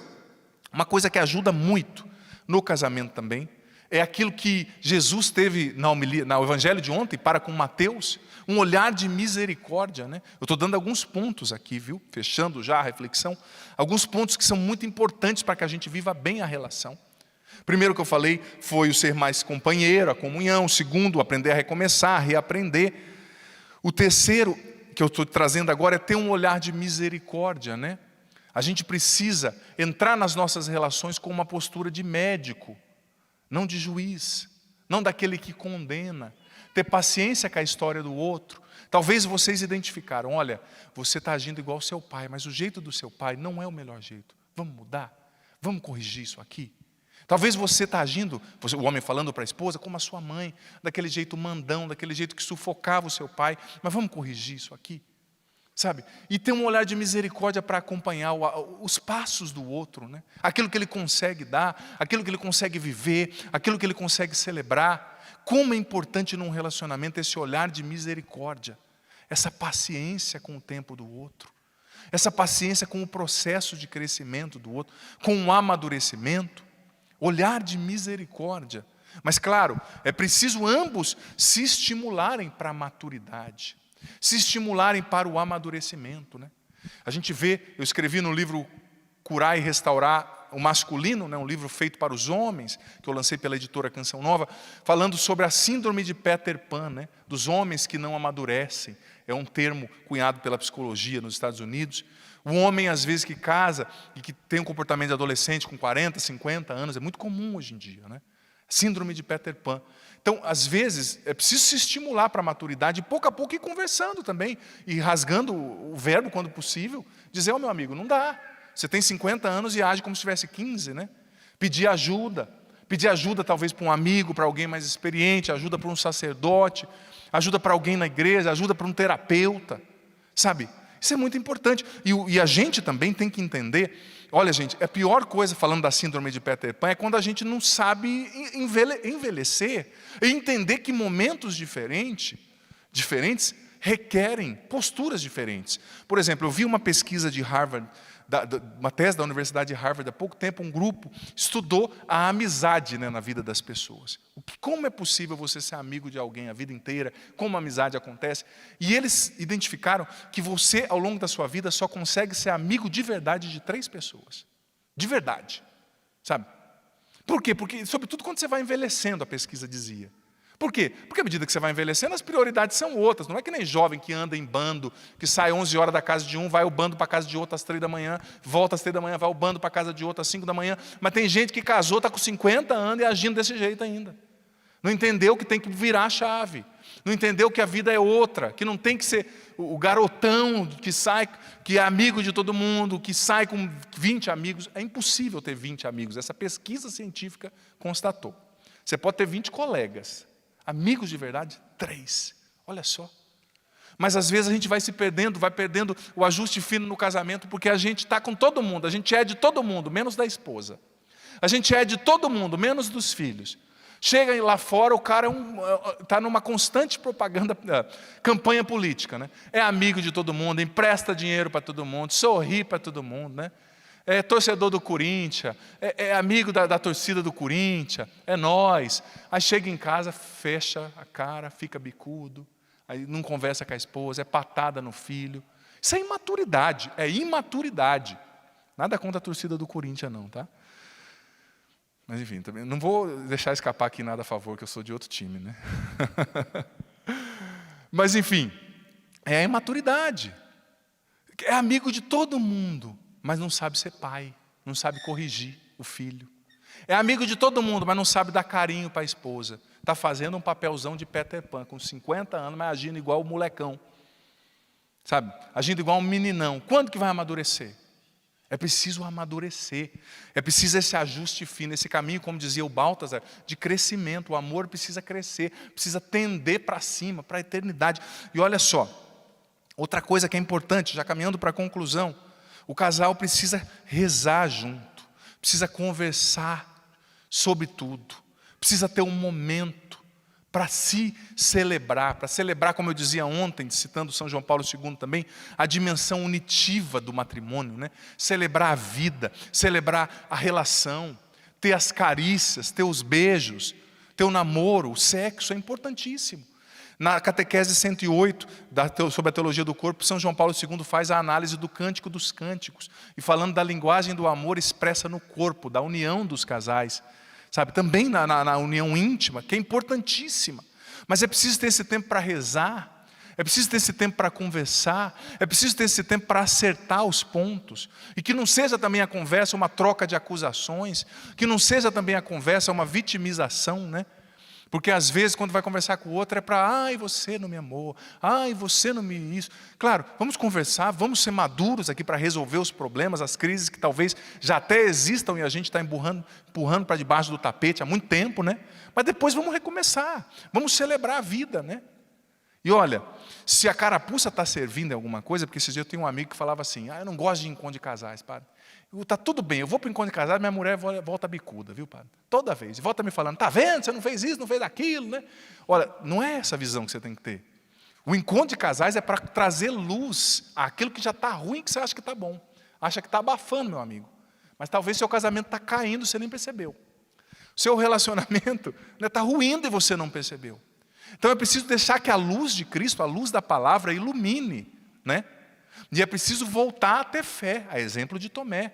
uma coisa que ajuda muito no casamento também, é aquilo que Jesus teve no Evangelho de ontem, para com Mateus, um olhar de misericórdia, né? Eu estou dando alguns pontos aqui, viu? Fechando já a reflexão, alguns pontos que são muito importantes para que a gente viva bem a relação. Primeiro que eu falei foi o ser mais companheiro, a comunhão. O segundo, aprender a recomeçar, a reaprender. O terceiro que eu estou trazendo agora é ter um olhar de misericórdia, né? A gente precisa entrar nas nossas relações com uma postura de médico, não de juiz, não daquele que condena. Ter paciência com a história do outro. Talvez vocês identificaram, olha, você está agindo igual ao seu pai, mas o jeito do seu pai não é o melhor jeito. Vamos mudar? Vamos corrigir isso aqui? Talvez você está agindo, o homem falando para a esposa, como a sua mãe, daquele jeito mandão, daquele jeito que sufocava o seu pai, mas vamos corrigir isso aqui? Sabe? E ter um olhar de misericórdia para acompanhar os passos do outro, né? Aquilo que ele consegue dar, aquilo que ele consegue viver, aquilo que ele consegue celebrar. Como é importante num relacionamento esse olhar de misericórdia, essa paciência com o tempo do outro, essa paciência com o processo de crescimento do outro, com o amadurecimento, olhar de misericórdia. Mas claro, é preciso ambos se estimularem para a maturidade, se estimularem para o amadurecimento, né? A gente vê, eu escrevi no livro Curar e Restaurar o Masculino, né, um livro feito para os homens, que eu lancei pela editora Canção Nova, falando sobre a síndrome de Peter Pan, né, dos homens que não amadurecem. É um termo cunhado pela psicologia nos Estados Unidos. O homem, às vezes, que casa e que tem um comportamento de adolescente com 40, 50 anos, é muito comum hoje em dia, né? Síndrome de Peter Pan. Então, às vezes, é preciso se estimular para a maturidade, e pouco a pouco ir conversando também, e rasgando o verbo quando possível, dizer, meu amigo, não dá. Você tem 50 anos e age como se tivesse 15, né? Pedir ajuda talvez para um amigo, para alguém mais experiente, ajuda para um sacerdote, ajuda para alguém na igreja, ajuda para um terapeuta, sabe? Isso é muito importante. E a gente também tem que entender, olha gente, a pior coisa falando da síndrome de Peter Pan é quando a gente não sabe envelhecer e entender que momentos diferentes requerem posturas diferentes. Por exemplo, eu vi uma pesquisa de Harvard, uma tese da Universidade de Harvard, há pouco tempo, um grupo estudou a amizade, né, na vida das pessoas. Como é possível você ser amigo de alguém a vida inteira, como a amizade acontece. E eles identificaram que você, ao longo da sua vida, só consegue ser amigo de verdade de 3 pessoas. De verdade. Sabe? Por quê? Porque, sobretudo, quando você vai envelhecendo, a pesquisa dizia. Por quê? Porque à medida que você vai envelhecendo, as prioridades são outras. Não é que nem jovem que anda em bando, que sai 11 horas da casa de um, vai ao bando para a casa de outro às 3 da manhã, volta às 3 da manhã, vai ao bando para a casa de outro às 5 da manhã. Mas tem gente que casou, está com 50 anos e agindo desse jeito ainda. Não entendeu que tem que virar a chave. Não entendeu que a vida é outra, que não tem que ser o garotão que sai, que é amigo de todo mundo, que sai com 20 amigos. É impossível ter 20 amigos. Essa pesquisa científica constatou. Você pode ter 20 colegas. Amigos de verdade, 3. Olha só. Mas às vezes a gente vai se perdendo, vai perdendo o ajuste fino no casamento, porque a gente está com todo mundo, a gente é de todo mundo, menos da esposa. A gente é de todo mundo, menos dos filhos. Chega lá fora, o cara está numa constante propaganda, campanha política, né? É amigo de todo mundo, empresta dinheiro para todo mundo, sorri para todo mundo, né? É torcedor do Corinthians, é amigo da torcida do Corinthians, é nós. Aí chega em casa, fecha a cara, fica bicudo, aí não conversa com a esposa, é patada no filho. Isso é imaturidade, é imaturidade. Nada contra a torcida do Corinthians não, tá? Mas enfim, também não vou deixar escapar aqui nada a favor, que eu sou de outro time, né? Mas enfim, é a imaturidade. É amigo de todo mundo, mas não sabe ser pai, não sabe corrigir o filho. É amigo de todo mundo, mas não sabe dar carinho para a esposa. Está fazendo um papelzão de Peter Pan, com 50 anos, mas agindo igual o molecão. Sabe? Agindo igual um meninão. Quando que vai amadurecer? É preciso amadurecer. É preciso esse ajuste fino, esse caminho, como dizia o Baltazar, de crescimento. O amor precisa crescer, precisa tender para cima, para a eternidade. E olha só, outra coisa que é importante, já caminhando para a conclusão, o casal precisa rezar junto, precisa conversar sobre tudo, precisa ter um momento para se celebrar, como eu dizia ontem, citando São João Paulo II também, a dimensão unitiva do matrimônio, né? Celebrar a vida, celebrar a relação, ter as carícias, ter os beijos, ter o namoro, o sexo, é importantíssimo. Na catequese 108, sobre a teologia do corpo, São João Paulo II faz a análise do Cântico dos Cânticos, e falando da linguagem do amor expressa no corpo, da união dos casais, sabe? Também na união íntima, que é importantíssima. Mas é preciso ter esse tempo para rezar, é preciso ter esse tempo para conversar, é preciso ter esse tempo para acertar os pontos, e que não seja também a conversa uma troca de acusações, que não seja também a conversa uma vitimização, né? Porque às vezes quando vai conversar com o outro é para, ai, você não me amou, ai, você não me isso. Claro, vamos conversar, vamos ser maduros aqui para resolver os problemas, as crises que talvez já até existam e a gente está empurrando para debaixo do tapete há muito tempo, né? Mas depois vamos recomeçar, vamos celebrar a vida, né? E olha, se a carapuça está servindo em alguma coisa, porque esses dias eu tenho um amigo que falava assim, eu não gosto de encontro de casais, padre. Está tudo bem, eu vou para o encontro de casais, minha mulher volta bicuda, viu, padre? Toda vez, e volta me falando, está vendo, você não fez isso, não fez aquilo, né? Olha, não é essa visão que você tem que ter. O encontro de casais é para trazer luz àquilo que já está ruim, que você acha que está bom. Acha que está abafando, meu amigo. Mas talvez seu casamento está caindo, você nem percebeu. Seu relacionamento está ruindo e você não percebeu. Então é preciso deixar que a luz de Cristo, a luz da palavra, ilumine, né? E é preciso voltar a ter fé, a exemplo de Tomé.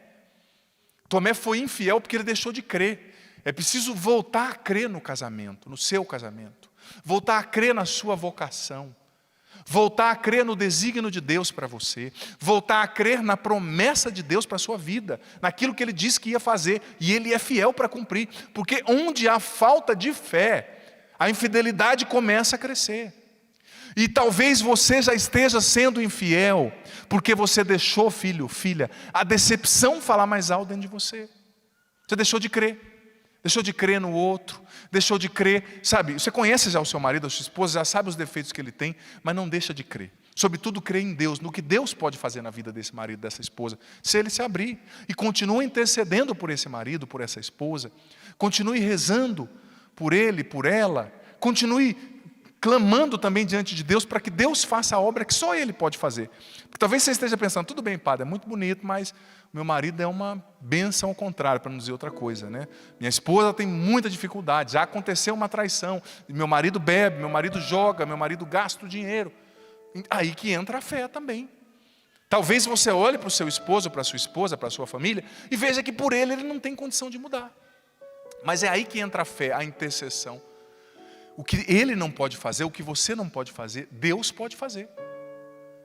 Tomé foi infiel porque ele deixou de crer. É preciso voltar a crer no casamento, no seu casamento. Voltar a crer na sua vocação. Voltar a crer no desígnio de Deus para você. Voltar a crer na promessa de Deus para a sua vida. Naquilo que Ele disse que ia fazer. E Ele é fiel para cumprir. Porque onde há falta de fé, a infidelidade começa a crescer. E talvez você já esteja sendo infiel, porque você deixou, filho, filha, a decepção falar mais alto dentro de você. Você deixou de crer no outro, deixou de crer, sabe, você conhece já o seu marido, a sua esposa, já sabe os defeitos que ele tem, mas não deixa de crer. Sobretudo crer em Deus, no que Deus pode fazer na vida desse marido, dessa esposa, se ele se abrir. E continue intercedendo por esse marido, por essa esposa, continue rezando por ele, por ela, continue clamando também diante de Deus para que Deus faça a obra que só Ele pode fazer. Porque talvez você esteja pensando, tudo bem, padre, é muito bonito, mas meu marido é uma bênção ao contrário, para não dizer outra coisa, né? Minha esposa tem muita dificuldade, já aconteceu uma traição, meu marido bebe, meu marido joga, meu marido gasta o dinheiro. Aí que entra a fé também. Talvez você olhe para o seu esposo, para a sua esposa, para a sua família, e veja que por ele não tem condição de mudar. Mas é aí que entra a fé, a intercessão. O que ele não pode fazer, o que você não pode fazer, Deus pode fazer.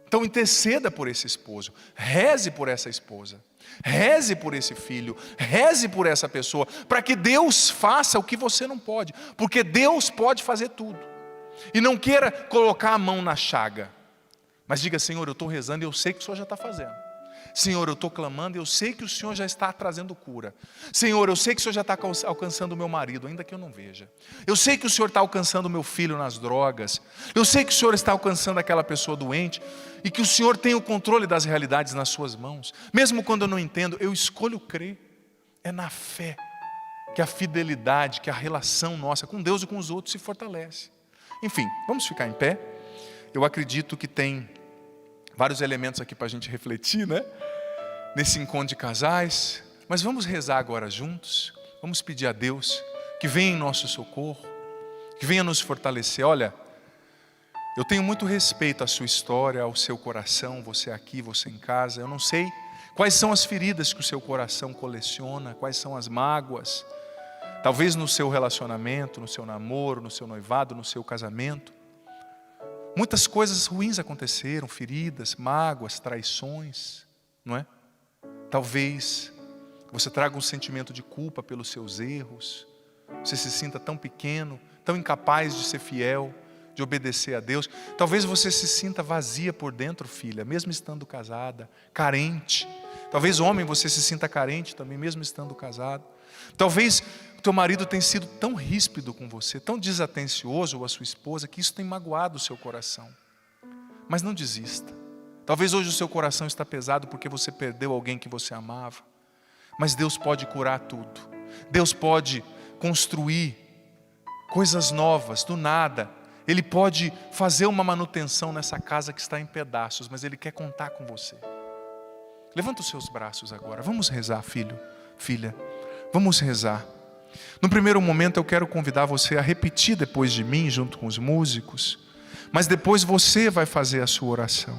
Então interceda por esse esposo, reze por essa esposa, reze por esse filho, reze por essa pessoa, para que Deus faça o que você não pode, porque Deus pode fazer tudo. E não queira colocar a mão na chaga, mas diga, Senhor, eu estou rezando e eu sei que o Senhor já está fazendo. Senhor, eu estou clamando e eu sei que o Senhor já está trazendo cura. Senhor, eu sei que o Senhor já está alcançando o meu marido, ainda que eu não veja. Eu sei que o Senhor está alcançando o meu filho nas drogas. Eu sei que o Senhor está alcançando aquela pessoa doente. E que o Senhor tem o controle das realidades nas suas mãos. Mesmo quando eu não entendo, eu escolho crer. É na fé que a fidelidade, que a relação nossa com Deus e com os outros se fortalece. Enfim, vamos ficar em pé. Eu acredito que tem vários elementos aqui para a gente refletir, né? Nesse encontro de casais. Mas vamos rezar agora juntos. Vamos pedir a Deus que venha em nosso socorro, que venha nos fortalecer. Olha, eu tenho muito respeito à sua história, ao seu coração, você aqui, você em casa. Eu não sei quais são as feridas que o seu coração coleciona, quais são as mágoas. talvez no seu relacionamento, no seu namoro, no seu noivado, no seu casamento. Muitas coisas ruins aconteceram, feridas, mágoas, traições, não é? Talvez você traga um sentimento de culpa pelos seus erros, você se sinta tão pequeno, tão incapaz de ser fiel, de obedecer a Deus. Talvez você se sinta vazia por dentro, filha, mesmo estando casada, carente. Talvez homem, você se sinta carente também, mesmo estando casado. Talvez o teu marido tenha sido tão ríspido com você, tão desatencioso, ou a sua esposa, que isso tem magoado o seu coração. Mas não desista. Talvez hoje o seu coração está pesado porque você perdeu alguém que você amava. Mas Deus pode curar tudo. Deus pode construir coisas novas, do nada. Ele pode fazer uma manutenção nessa casa que está em pedaços, mas Ele quer contar com você. Levanta os seus braços agora. Vamos rezar, filho, filha. Vamos rezar. No primeiro momento eu quero convidar você a repetir depois de mim, junto com os músicos. Mas depois você vai fazer a sua oração.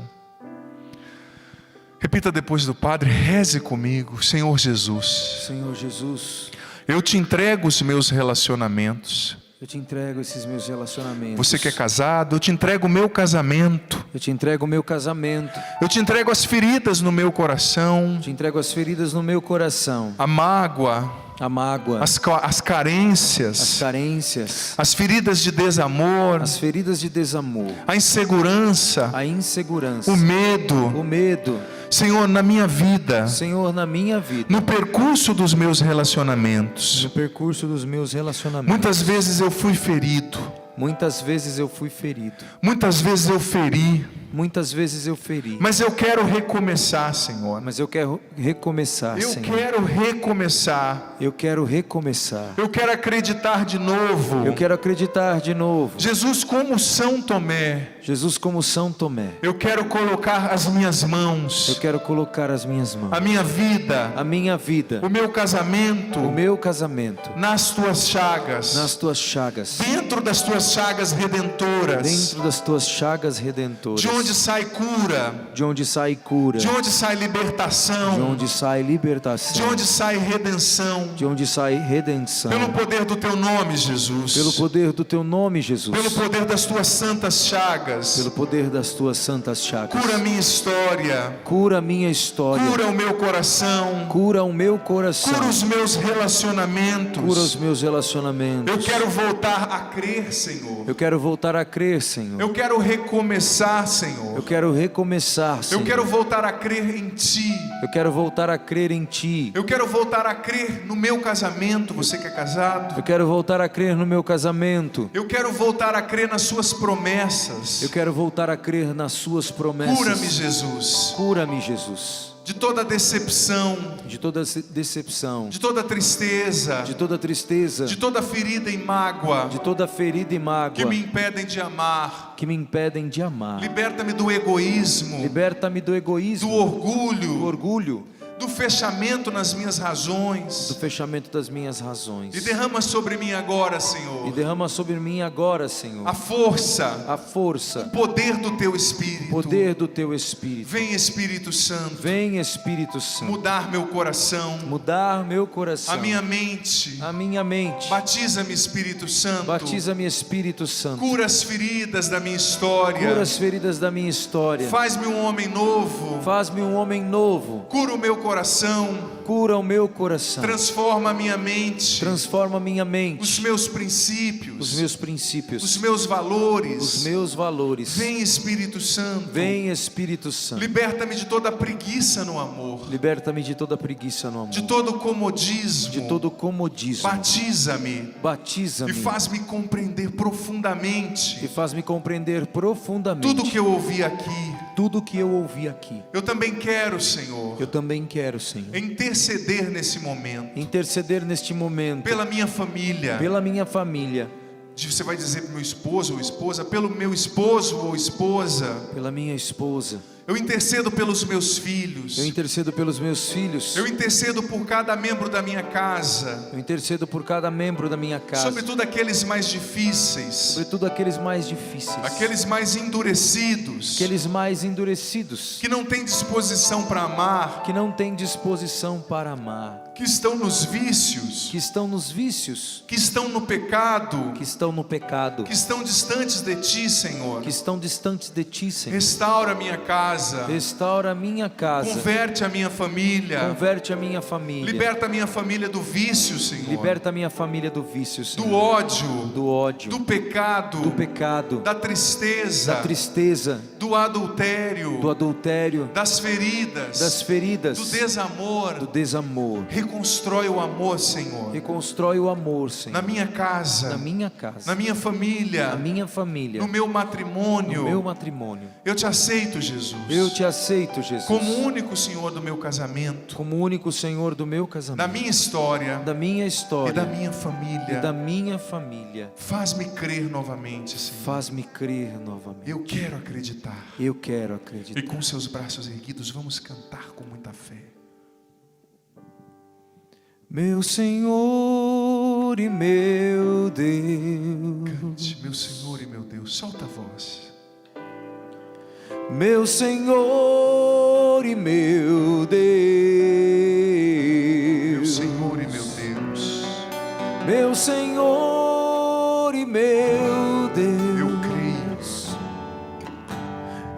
Repita depois do Padre, reze comigo. Senhor Jesus. Senhor Jesus, Eu te entrego os meus relacionamentos. eu te entrego esses meus relacionamentos. Você que é casado, eu te entrego o meu casamento. Eu te entrego o meu casamento. Eu te entrego as feridas no meu coração. Te entrego as feridas no meu coração. A mágoa, A mágoa, as carências, as carências, as feridas de desamor, as feridas de desamor, a insegurança, a insegurança, o medo. o medo. Senhor, na minha vida, Senhor, na minha vida, no percurso dos meus relacionamentos, no percurso dos meus relacionamentos, muitas vezes eu fui ferido, muitas vezes eu fui ferido, muitas vezes eu feri, muitas vezes eu feri, mas eu quero recomeçar, Senhor. mas eu quero recomeçar, Eu Senhor. quero recomeçar. Eu quero recomeçar. Eu quero acreditar de novo. Eu quero acreditar de novo. Jesus, como São Tomé, Jesus, como São Tomé, eu quero colocar as minhas eu mãos, quero colocar as minhas mãos, a minha vida, a minha vida, o meu casamento, o meu casamento, nas tuas chagas, nas tuas chagas, dentro das tuas chagas redentoras, dentro das tuas chagas redentoras, de onde sai cura, de onde sai cura, de onde sai de libertação, onde sai libertação, de onde sai redenção, de onde sai redenção, pelo poder do teu nome, Jesus, pelo poder do teu nome, Jesus, pelo poder das tuas santas chagas. pelo poder das tuas santas chagas. Cura a minha história, Cura a minha história, cura o meu coração, cura o meu coração, cura os meus relacionamentos. cura os meus relacionamentos. Eu quero voltar a crer, Senhor. Eu quero voltar a crer, Senhor. Eu quero recomeçar, Senhor. Eu quero recomeçar, Senhor. Eu quero voltar a crer em Ti. Eu quero voltar a crer em Ti. Eu quero voltar a crer no meu casamento, você que é casado. Eu quero voltar a crer no meu casamento. Eu quero voltar a crer nas suas promessas. Eu quero voltar a crer nas suas promessas. Cura-me, Jesus, Cura-me, Jesus, de toda decepção, de toda decepção, de toda tristeza, de toda tristeza, de toda ferida e mágoa de toda ferida e mágoa que me impedem de amar. que me impedem de amar. Liberta-me do egoísmo, Liberta-me do do egoísmo, do orgulho, orgulho, do fechamento nas minhas razões. do fechamento das minhas razões. E derrama sobre mim agora, E Senhor, derrama sobre mim agora, Senhor, a força, a força, o poder do Teu Espírito. poder do Teu Espírito. Vem, Espírito Santo, Vem, Espírito Santo, mudar meu coração, mudar meu coração, a minha mente. a minha mente. Batiza-me, Espírito Santo. Batiza-me, Espírito Santo. Cura as feridas da minha história. Cura as feridas da minha história. Faz-me um homem novo. Faz-me um homem novo. Cura o meu coração. Cura o meu coração. Transforma a minha mente. Transforma a minha Os mente. meus princípios. Os meus princípios. Os meus valores. Os meus valores. Vem, Espírito Santo. Vem, Espírito Santo. Liberta-me de toda preguiça no amor. Liberta-me de toda preguiça no amor. De todo comodismo. De todo comodismo. Batiza-me. Batiza-me. E faz-me compreender profundamente E faz-me compreender profundamente tudo que eu ouvi aqui. tudo que eu ouvi aqui. Eu também quero, Senhor, Eu também quero, Senhor, interceder nesse momento interceder neste momento pela minha família. pela minha família, Você vai dizer para o meu esposo ou esposa, pelo meu esposo ou esposa. pela minha esposa. Eu intercedo pelos meus filhos. Eu intercedo pelos meus filhos. Eu intercedo por cada membro da minha casa. Eu intercedo por cada membro da minha casa. Sobretudo aqueles mais difíceis. Sobretudo aqueles mais difíceis. Aqueles mais endurecidos. Aqueles mais endurecidos. Que não têm disposição para amar. Que não têm disposição para amar. Que estão nos vícios. Que estão nos vícios. Que estão no pecado. Que estão no pecado. Que estão distantes de Ti, Senhor. Que estão distantes de Ti, Senhor. Restaura a minha casa. Restaura a minha casa. Converte a minha família. Converte a minha família. Liberta a minha família do vício, Senhor. Liberta a minha família do vício, Senhor. Do ódio. Do ódio. Do pecado. Do pecado. Da tristeza. Da tristeza. Do adultério. Do adultério. Das feridas. Das feridas. Do desamor. Do desamor. Reconstrói o amor, Senhor. Reconstrói o amor, Senhor. Na minha casa. Na minha casa. Na minha família. Na minha família. No meu matrimônio. No meu matrimônio. Eu te aceito, Jesus. Eu te aceito, Jesus. Como único Senhor do meu casamento. Como único Senhor do meu casamento. Da minha história. Da minha história. E da minha família. E da minha família. Faz-me crer novamente, Senhor. Faz-me crer novamente. Eu quero acreditar. Eu quero acreditar. E com seus braços erguidos vamos cantar com muita fé. Meu Senhor e meu Deus. Cante, meu Senhor e meu Deus. Solta a voz. Meu Senhor e meu Deus. Meu Senhor e meu Deus. Meu Senhor e meu Deus. Eu creio.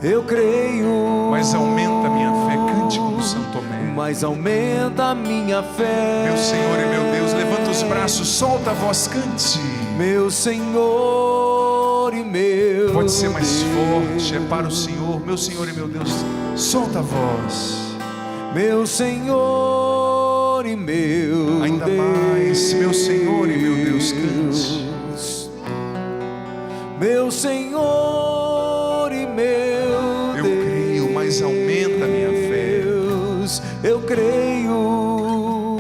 Eu creio. Mas aumenta a minha fé. Cante como São Tomé. Mas aumenta a minha fé. Meu Senhor e meu Deus, levanta os braços, solta a voz, cante. Meu Senhor e meu Pode ser mais Deus. forte, é para o Senhor. Meu Senhor e meu Deus, solta a voz. Meu Senhor e meu ainda Deus. mais, meu Senhor e meu Deus, cante. Meu Senhor e meu Eu Deus. creio, mas aumenta a minha fé. Eu creio,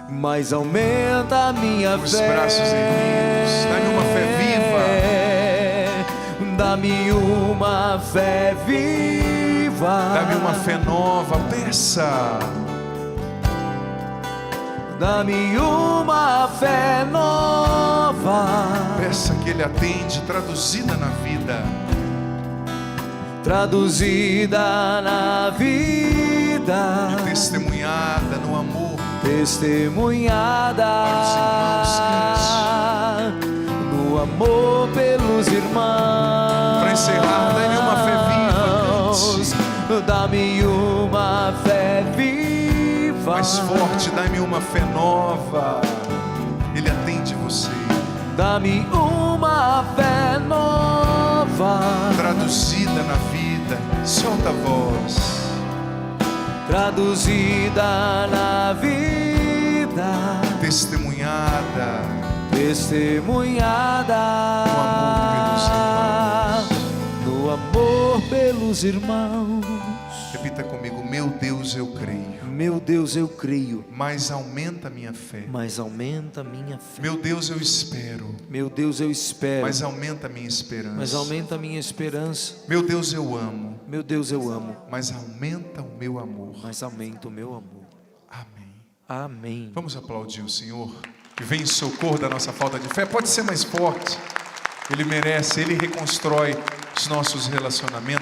mas aumenta a minha fé. Os braços erguidos, dá-me uma fé viva. Dá-me uma fé viva. Dá-me uma fé nova, peça. Dá-me uma fé nova. Peça que Ele atende, traduzida na vida. Traduzida na vida. E testemunhada no amor. Testemunhada no amor pelos irmãos. Para encerrar, dá-me uma fé viva. Dá-me uma fé viva. Mais forte, dá-me uma fé nova. Ele atende você. Dá-me uma fé nova. Traduzida na vida. Solta a voz. Traduzida na vida. Testemunhada. Testemunhada no amor pelos irmãos. Repita comigo, meu Deus, eu creio. Meu Deus, eu creio. Mas aumenta a minha fé. Mas aumenta a minha fé. Meu Deus, eu espero. Meu Deus, eu espero. Mas aumenta a minha esperança. Mas aumenta a minha esperança. Meu Deus, eu amo. Meu Deus, eu amo. Mas aumenta o meu amor. Mas aumenta o meu amor. Amém. Amém. Vamos aplaudir o Senhor, que vem em socorro da nossa falta de fé. Pode ser mais forte. Ele merece, Ele reconstrói os nossos relacionamentos.